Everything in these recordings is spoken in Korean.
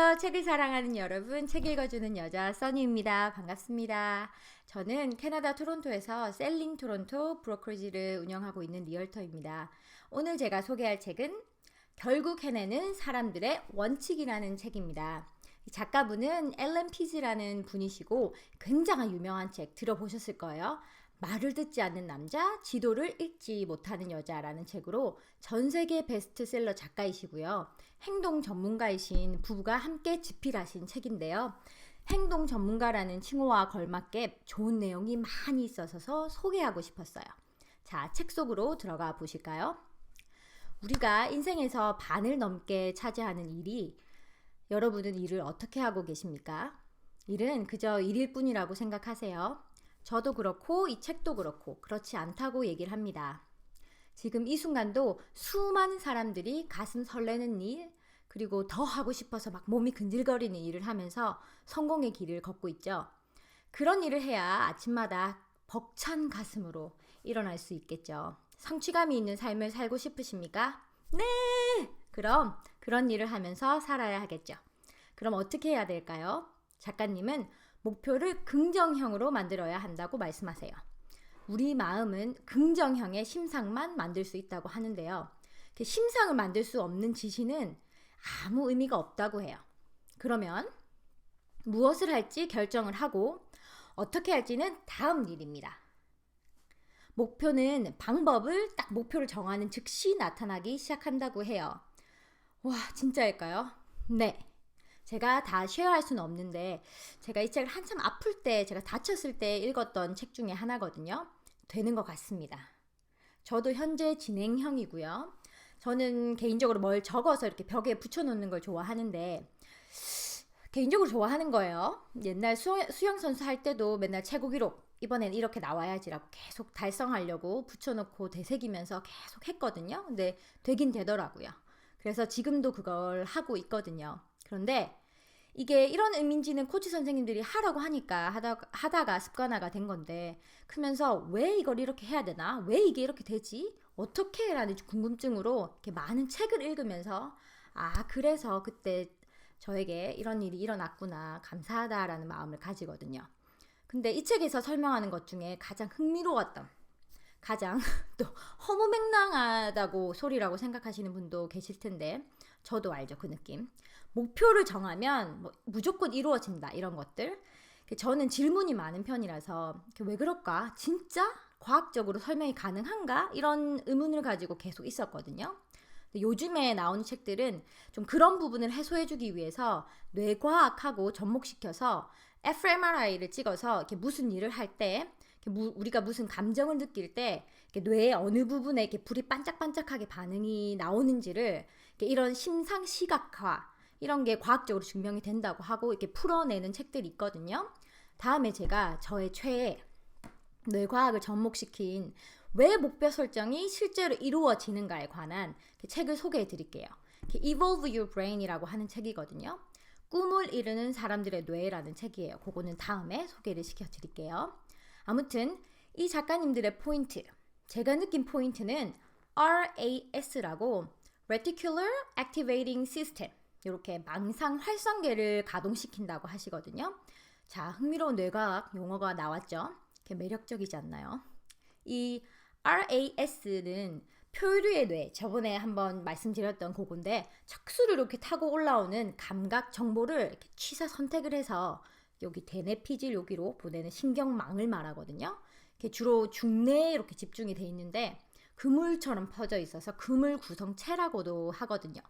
책을 사랑하는 여러분, 책 읽어주는 여자 써니입니다. 반갑습니다. 저는 캐나다 토론토에서 셀링 토론토 브로커리지를 운영하고 있는 리얼터입니다. 오늘 제가 소개할 책은 결국 해내는 사람들의 원칙이라는 책입니다. 작가분은 앨런 피즈라는 분이시고 굉장히 유명한 책 들어보셨을 거예요. 말을 듣지 않는 남자, 지도를 읽지 못하는 여자라는 책으로 전 세계 베스트셀러 작가이시고요. 행동 전문가이신 부부가 함께 집필하신 책인데요. 행동 전문가라는 칭호와 걸맞게 좋은 내용이 많이 있어서 소개하고 싶었어요. 자, 책 속으로 들어가 보실까요? 우리가 인생에서 반을 넘게 차지하는 일이, 여러분은 일을 어떻게 하고 계십니까? 일은 그저 일일 뿐이라고 생각하세요. 저도 그렇고 이 책도 그렇고 그렇지 않다고 얘기를 합니다. 지금 이 순간도 수많은 사람들이 가슴 설레는 일, 그리고 더 하고 싶어서 막 몸이 근질거리는 일을 하면서 성공의 길을 걷고 있죠. 그런 일을 해야 아침마다 벅찬 가슴으로 일어날 수 있겠죠. 성취감이 있는 삶을 살고 싶으십니까? 네! 그럼 그런 일을 하면서 살아야 하겠죠. 그럼 어떻게 해야 될까요? 작가님은 목표를 긍정형으로 만들어야 한다고 말씀하세요. 우리 마음은 긍정형의 심상만 만들 수 있다고 하는데요. 심상을 만들 수 없는 지시는 아무 의미가 없다고 해요. 그러면 무엇을 할지 결정을 하고 어떻게 할지는 다음 일입니다. 목표는 방법을 딱 목표를 정하는 즉시 나타나기 시작한다고 해요. 와, 진짜일까요? 네. 제가 다 쉐어할 수는 없는데 제가 이 책을 한참 아플 때, 제가 다쳤을 때 읽었던 책 중에 하나거든요. 되는 것 같습니다. 저도 현재 진행형이고요. 저는 개인적으로 뭘 적어서 이렇게 벽에 붙여놓는 걸 좋아하는데, 개인적으로 좋아하는 거예요. 옛날 수영 선수 할 때도 맨날 최고 기록, 이번엔 이렇게 나와야지라고 계속 달성하려고 붙여놓고 되새기면서 계속 했거든요. 근데 되긴 되더라고요. 그래서 지금도 그걸 하고 있거든요. 그런데 이게 이런 의미인지는 코치 선생님들이 하라고 하니까 하다가 습관화가 된 건데, 크면서 왜 이걸 이렇게 해야 되나? 왜 이게 이렇게 되지? 어떻게? 라는 궁금증으로 이렇게 많은 책을 읽으면서, 아, 그래서 그때 저에게 이런 일이 일어났구나, 감사하다라는 마음을 가지거든요. 근데 이 책에서 설명하는 것 중에 가장 흥미로웠던, 가장 또 허무맹랑하다고 소리라고 생각하시는 분도 계실 텐데, 저도 알죠, 그 느낌. 목표를 정하면 무조건 이루어진다, 이런 것들. 저는 질문이 많은 편이라서 왜 그럴까? 진짜 과학적으로 설명이 가능한가? 이런 의문을 가지고 계속 있었거든요. 요즘에 나오는 책들은 좀 그런 부분을 해소해주기 위해서 뇌과학하고 접목시켜서 fMRI를 찍어서 이렇게 무슨 일을 할 때, 우리가 무슨 감정을 느낄 때 뇌의 어느 부분에 이렇게 불이 반짝반짝하게 반응이 나오는지를 이런 심상 시각화, 이런 게 과학적으로 증명이 된다고 하고 이렇게 풀어내는 책들이 있거든요. 다음에 제가 저의 최애 뇌과학을 접목시킨 왜 목표 설정이 실제로 이루어지는가에 관한 책을 소개해 드릴게요. Evolve Your Brain이라고 하는 책이거든요. 꿈을 이루는 사람들의 뇌라는 책이에요. 그거는 다음에 소개를 시켜 드릴게요. 아무튼 이 작가님들의 포인트, 제가 느낀 포인트는 RAS라고 Reticular Activating System, 이렇게 망상 활성계를 가동시킨다고 하시거든요. 자, 흥미로운 뇌과학 용어가 나왔죠. 이렇게 매력적이지 않나요? 이 RAS는 표류의 뇌, 저번에 한번 말씀드렸던 그건데, 척수를 이렇게 타고 올라오는 감각 정보를 이렇게 취사 선택을 해서 여기 대뇌피질 여기로 보내는 신경망을 말하거든요. 이렇게 주로 중뇌에 이렇게 집중이 돼 있는데 그물처럼 퍼져 있어서 그물 구성체라고도 하거든요.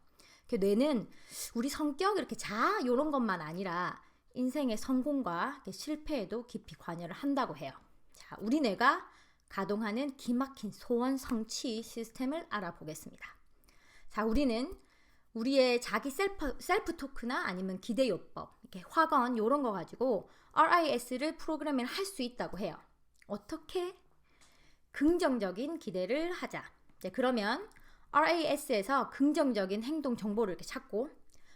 뇌는 우리 성격, 이렇게 자아 이런 것만 아니라 인생의 성공과 실패에도 깊이 관여를 한다고 해요. 자, 우리 뇌가 가동하는 기막힌 소원 성취 시스템을 알아보겠습니다. 자, 우리는 우리의 자기 셀프 토크나 아니면 기대요법, 이렇게 확언 이런 거 가지고 RIS를 프로그래밍을 할 수 있다고 해요. 어떻게? 긍정적인 기대를 하자. 네, 그러면 RAS에서 긍정적인 행동 정보를 이렇게 찾고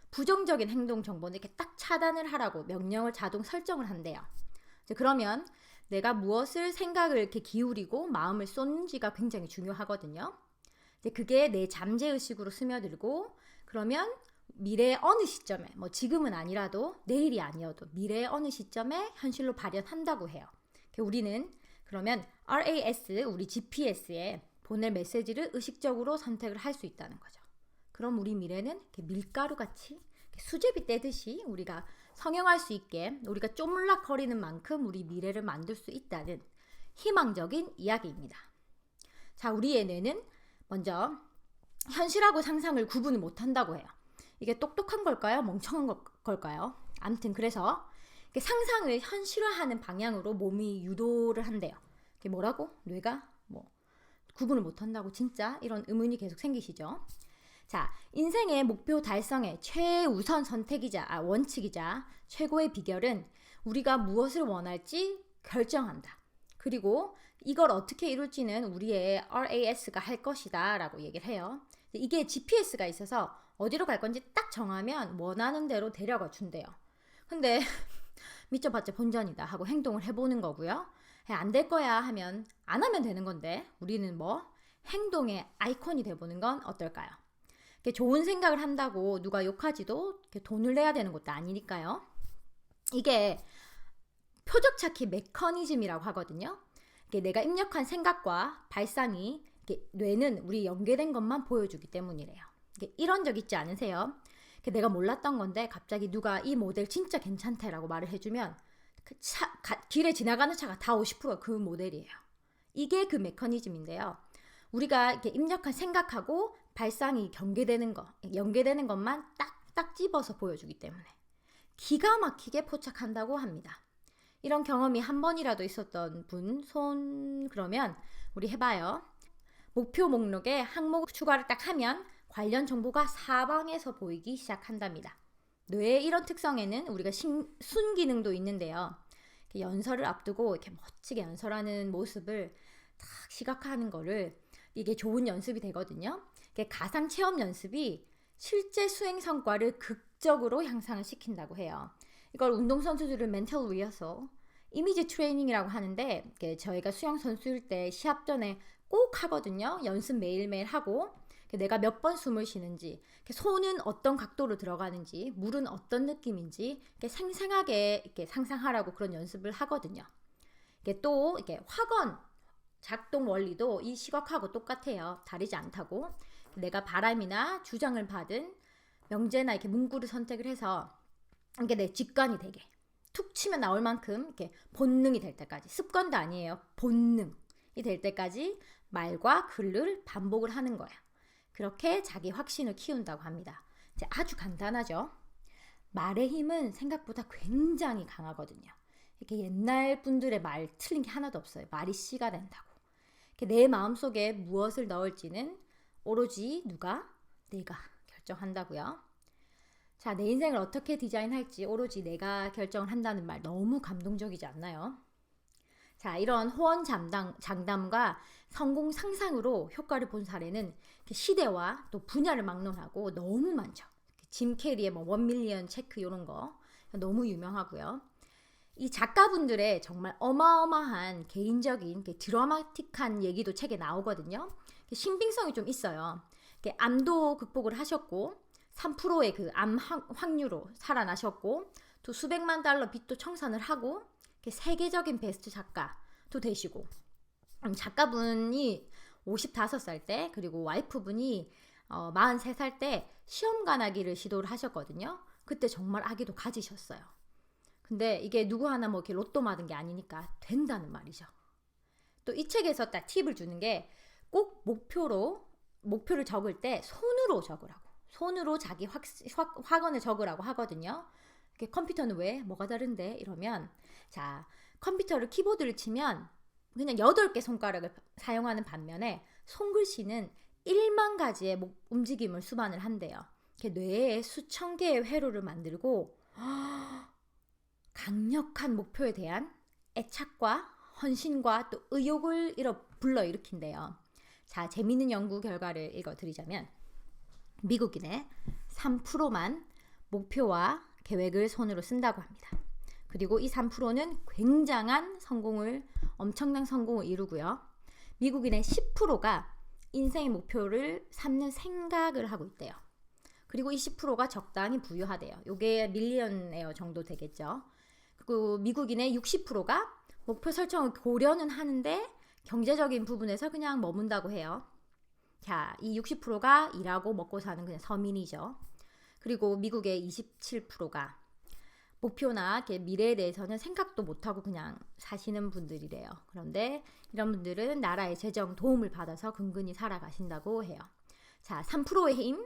부정적인 행동 정보는 이렇게 딱 차단을 하라고 명령을 자동 설정을 한대요. 그러면 내가 무엇을 생각을 이렇게 기울이고 마음을 쏟는지가 굉장히 중요하거든요. 그게 내 잠재의식으로 스며들고, 그러면 미래의 어느 시점에, 뭐 지금은 아니라도 내일이 아니어도 미래의 어느 시점에 현실로 발현한다고 해요. 우리는 그러면 RAS, 우리 GPS에 보낼 메시지를 의식적으로 선택을 할 수 있다는 거죠. 그럼 우리 미래는 이렇게 밀가루같이 수제비 떼듯이 우리가 성형할 수 있게 우리가 쪼물락거리는 만큼 우리 미래를 만들 수 있다는 희망적인 이야기입니다. 자, 우리의 뇌는 먼저 현실하고 상상을 구분을 못한다고 해요. 이게 똑똑한 걸까요? 멍청한 걸까요? 아무튼 그래서 상상을 현실화하는 방향으로 몸이 유도를 한대요. 이게 뭐라고? 뇌가 뭐 구분을 못한다고 진짜 이런 의문이 계속 생기시죠? 자, 인생의 목표 달성의 최우선 선택이자 원칙이자 최고의 비결은 우리가 무엇을 원할지 결정한다. 그리고 이걸 어떻게 이룰지는 우리의 RAS가 할 것이다 라고 얘기를 해요. 이게 GPS가 있어서 어디로 갈 건지 딱 정하면 원하는 대로 데려가 준대요. 근데 미쳐봤자 본전이다 하고 행동을 해보는 거고요. 안 될 거야 하면 안 하면 되는 건데 우리는 뭐 행동의 아이콘이 돼보는 건 어떨까요? 좋은 생각을 한다고 누가 욕하지도 돈을 내야 되는 것도 아니니까요. 이게 표적 찾기 메커니즘이라고 하거든요. 내가 입력한 생각과 발상이 뇌는 우리 연계된 것만 보여주기 때문이래요. 이런 적 있지 않으세요? 내가 몰랐던 건데 갑자기 누가 이 모델 진짜 괜찮대라고 말을 해주면 길에 지나가는 차가 다 50%가 그 모델이에요. 이게 그 메커니즘인데요. 우리가 이렇게 입력한 생각하고 발상이 연계되는 것만 딱딱 집어서 보여주기 때문에 기가 막히게 포착한다고 합니다. 이런 경험이 한 번이라도 있었던 분 손 그러면 우리 해봐요. 목표 목록에 항목 추가를 딱 하면 관련 정보가 사방에서 보이기 시작한답니다. 뇌의 이런 특성에는 우리가 순기능도 있는데요. 연설을 앞두고 이렇게 멋지게 연설하는 모습을 딱 시각화하는 거를 이게 좋은 연습이 되거든요. 가상 체험 연습이 실제 수행 성과를 극적으로 향상을 시킨다고 해요. 이걸 운동선수들은 멘탈 리허설, 이미지 트레이닝이라고 하는데 저희가 수영 선수일 때 시합 전에 꼭 하거든요. 연습 매일매일 하고 내가 몇 번 숨을 쉬는지, 손은 어떤 각도로 들어가는지, 물은 어떤 느낌인지 생생하게 이렇게 상상하라고 그런 연습을 하거든요. 또 확언 작동 원리도 이 시각하고 똑같아요. 다르지 않다고. 내가 바람이나 주장을 받은 명제나 이렇게 문구를 선택을 해서 이게 내 직관이 되게 툭 치면 나올 만큼 이렇게 본능이 될 때까지, 습관도 아니에요. 본능이 될 때까지 말과 글을 반복을 하는 거예요. 그렇게 자기 확신을 키운다고 합니다. 아주 간단하죠. 말의 힘은 생각보다 굉장히 강하거든요. 이렇게 옛날 분들의 말 틀린 게 하나도 없어요. 말이 씨가 된다고. 내 마음속에 무엇을 넣을지는 오로지 내가 결정한다고요. 자, 내 인생을 어떻게 디자인할지 오로지 내가 결정을 한다는 말 너무 감동적이지 않나요? 자, 이런 호언 장담과 성공 상상으로 효과를 본 사례는 시대와 또 분야를 막론하고 너무 많죠. 짐 캐리의 뭐 1밀리언 체크 이런 거 너무 유명하고요. 이 작가분들의 정말 어마어마한 개인적인 드라마틱한 얘기도 책에 나오거든요. 신빙성이 좀 있어요. 암도 극복을 하셨고 3%의 그 암 확률로 살아나셨고 또 수백만 달러 빚도 청산을 하고 세계적인 베스트 작가도 되시고 작가분이 55살 때 그리고 와이프분이 43살 때 시험관하기를 시도를 하셨거든요. 그때 정말 아기도 가지셨어요. 근데 이게 누구 하나 뭐 이렇게 로또 맞은 게 아니니까 된다는 말이죠. 또 이 책에서 딱 팁을 주는 게 꼭 목표를 적을 때 손으로 적으라고. 손으로 자기 확언을 적으라고 하거든요. 컴퓨터는 왜? 뭐가 다른데? 이러면 자, 컴퓨터를 키보드를 치면 그냥 8개 손가락을 사용하는 반면에 손글씨는 1만 가지의 움직임을 수반을 한대요. 뇌에 수천 개의 회로를 만들고 강력한 목표에 대한 애착과 헌신과 또 의욕을 불러일으킨대요. 자, 재미있는 연구 결과를 읽어드리자면 미국인의 3%만 목표와 계획을 손으로 쓴다고 합니다. 그리고 이 3%는 엄청난 성공을 이루고요. 미국인의 10%가 인생의 목표를 삼는 생각을 하고 있대요. 그리고 20%가 적당히 부유하대요. 요게 밀리언에어 정도 되겠죠. 그리고 미국인의 60%가 목표 설정을 고려는 하는데 경제적인 부분에서 그냥 머문다고 해요. 자, 이 60%가 일하고 먹고 사는 그냥 서민이죠. 그리고 미국의 27%가 목표나 미래에 대해서는 생각도 못하고 그냥 사시는 분들이래요. 그런데 이런 분들은 나라의 재정 도움을 받아서 근근히 살아가신다고 해요. 자, 3%의 힘,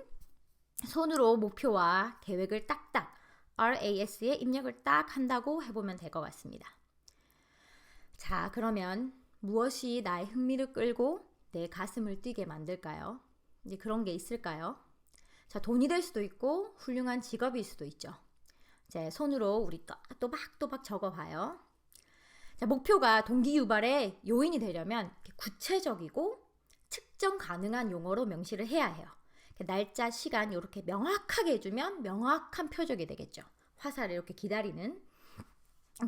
손으로 목표와 계획을 딱딱 RAS에 입력을 딱 한다고 해보면 될 것 같습니다. 자, 그러면 무엇이 나의 흥미를 끌고 내 가슴을 뛰게 만들까요? 이제 그런 게 있을까요? 자, 돈이 될 수도 있고 훌륭한 직업일 수도 있죠. 이제 손으로 우리 또박또박 적어봐요. 자, 목표가 동기 유발의 요인이 되려면 구체적이고 측정 가능한 용어로 명시를 해야 해요. 날짜, 시간 이렇게 명확하게 해주면 명확한 표적이 되겠죠. 화살을 이렇게 기다리는.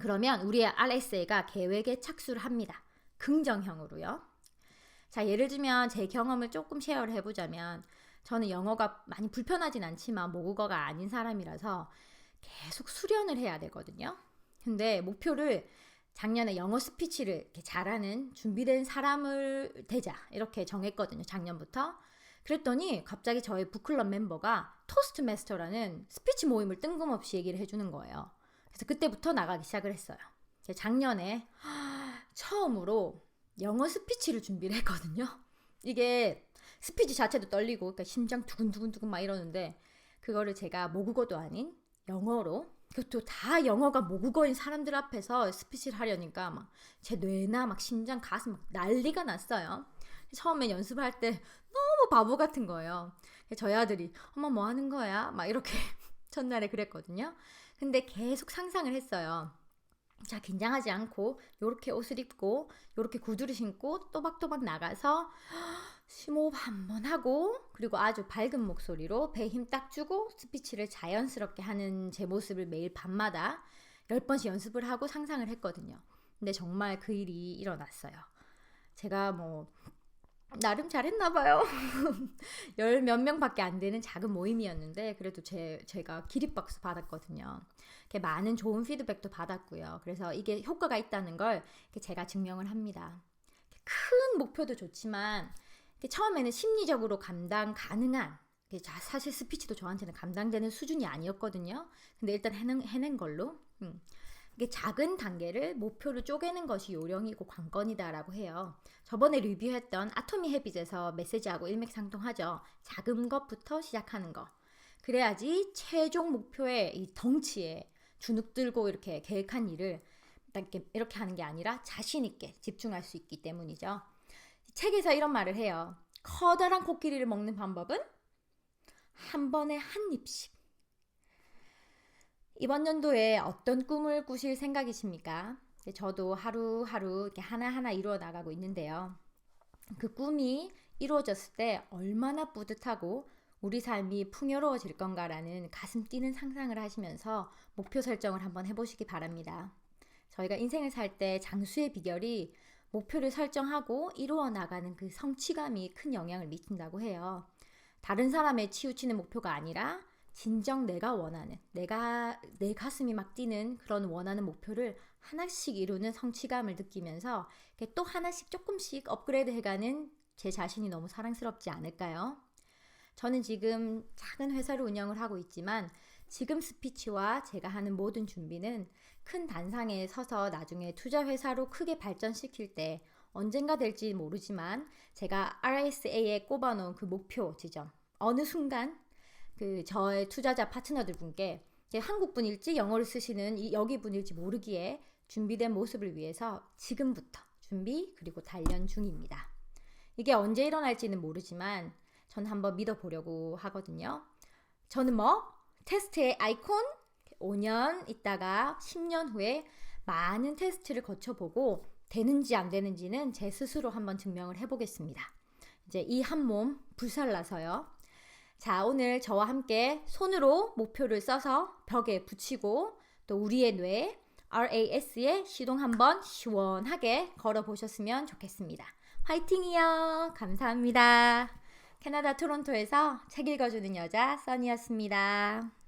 그러면 우리의 RSA가 계획에 착수를 합니다. 긍정형으로요. 자, 예를 들면 제 경험을 조금 쉐어를 해보자면 저는 영어가 많이 불편하진 않지만 모국어가 아닌 사람이라서 계속 수련을 해야 되거든요. 근데 목표를 작년에 영어 스피치를 이렇게 잘하는 준비된 사람을 되자 이렇게 정했거든요. 작년부터. 그랬더니 갑자기 저희 북클럽 멤버가 토스트마스터라는 스피치 모임을 뜬금없이 얘기를 해주는 거예요. 그래서 그때부터 나가기 시작을 했어요. 작년에 처음으로 영어 스피치를 준비를 했거든요. 이게 스피치 자체도 떨리고 그러니까 심장 두근두근두근 막 이러는데 그거를 제가 모국어도 아닌 영어로 그것도 다 영어가 모국어인 사람들 앞에서 스피치를 하려니까 막 제 뇌나 막 심장 가슴 막 난리가 났어요. 처음에 연습할 때 너무 바보 같은 거예요. 저희 아들이 엄마 뭐 하는 거야? 막 이렇게 첫날에 그랬거든요. 근데 계속 상상을 했어요. 자, 긴장하지 않고 요렇게 옷을 입고 요렇게 구두를 신고 또박또박 나가서 심호흡 한번 하고 그리고 아주 밝은 목소리로 배에 힘 딱 주고 스피치를 자연스럽게 하는 제 모습을 매일 밤마다 10번씩 연습을 하고 상상을 했거든요. 근데 정말 그 일이 일어났어요. 제가 뭐 나름 잘했나 봐요. 열 몇 명밖에 안 되는 작은 모임이었는데 그래도 제가 기립박수 받았거든요. 많은 좋은 피드백도 받았고요. 그래서 이게 효과가 있다는 걸 제가 증명을 합니다. 큰 목표도 좋지만 처음에는 심리적으로 감당 가능한 사실 스피치도 저한테는 감당되는 수준이 아니었거든요. 근데 일단 해낸 걸로 이게 작은 단계를 목표를 쪼개는 것이 요령이고 관건이다라고 해요. 저번에 리뷰했던 아토미 헤빗에서 메시지하고 일맥상통하죠. 작은 것부터 시작하는 거. 그래야지 최종 목표의 이 덩치에 주눅 들고 이렇게 계획한 일을 이렇게 하는 게 아니라 자신 있게 집중할 수 있기 때문이죠. 책에서 이런 말을 해요. 커다란 코끼리를 먹는 방법은 한 번에 한 입씩. 이번 연도에 어떤 꿈을 꾸실 생각이십니까? 저도 하루하루 이렇게 하나하나 이루어 나가고 있는데요. 그 꿈이 이루어졌을 때 얼마나 뿌듯하고 우리 삶이 풍요로워질 건가라는 가슴 뛰는 상상을 하시면서 목표 설정을 한번 해보시기 바랍니다. 저희가 인생을 살 때 장수의 비결이 목표를 설정하고 이루어 나가는 그 성취감이 큰 영향을 미친다고 해요. 다른 사람에 치우치는 목표가 아니라 진정 내가 원하는, 내 가슴이 막 뛰는 그런 원하는 목표를 하나씩 이루는 성취감을 느끼면서 또 하나씩 조금씩 업그레이드 해가는 제 자신이 너무 사랑스럽지 않을까요? 저는 지금 작은 회사를 운영을 하고 있지만 지금 스피치와 제가 하는 모든 준비는 큰 단상에 서서 나중에 투자 회사로 크게 발전시킬 때 언젠가 될지 모르지만 제가 RSA에 꼽아놓은 그 목표 지점 어느 순간 저의 투자자 파트너들 분께 한국 분일지 영어를 쓰시는 여기 분일지 모르기에 준비된 모습을 위해서 지금부터 준비 그리고 단련 중입니다. 이게 언제 일어날지는 모르지만 전 한번 믿어보려고 하거든요. 저는 테스트의 아이콘 5년 있다가 10년 후에 많은 테스트를 거쳐보고 되는지 안 되는지는 제 스스로 한번 증명을 해보겠습니다. 이제 이 한 몸 불살라서요. 자, 오늘 저와 함께 손으로 목표를 써서 벽에 붙이고 또 우리의 뇌 RAS에 시동 한번 시원하게 걸어보셨으면 좋겠습니다. 화이팅이요. 감사합니다. 캐나다 토론토에서 책 읽어주는 여자 써니였습니다.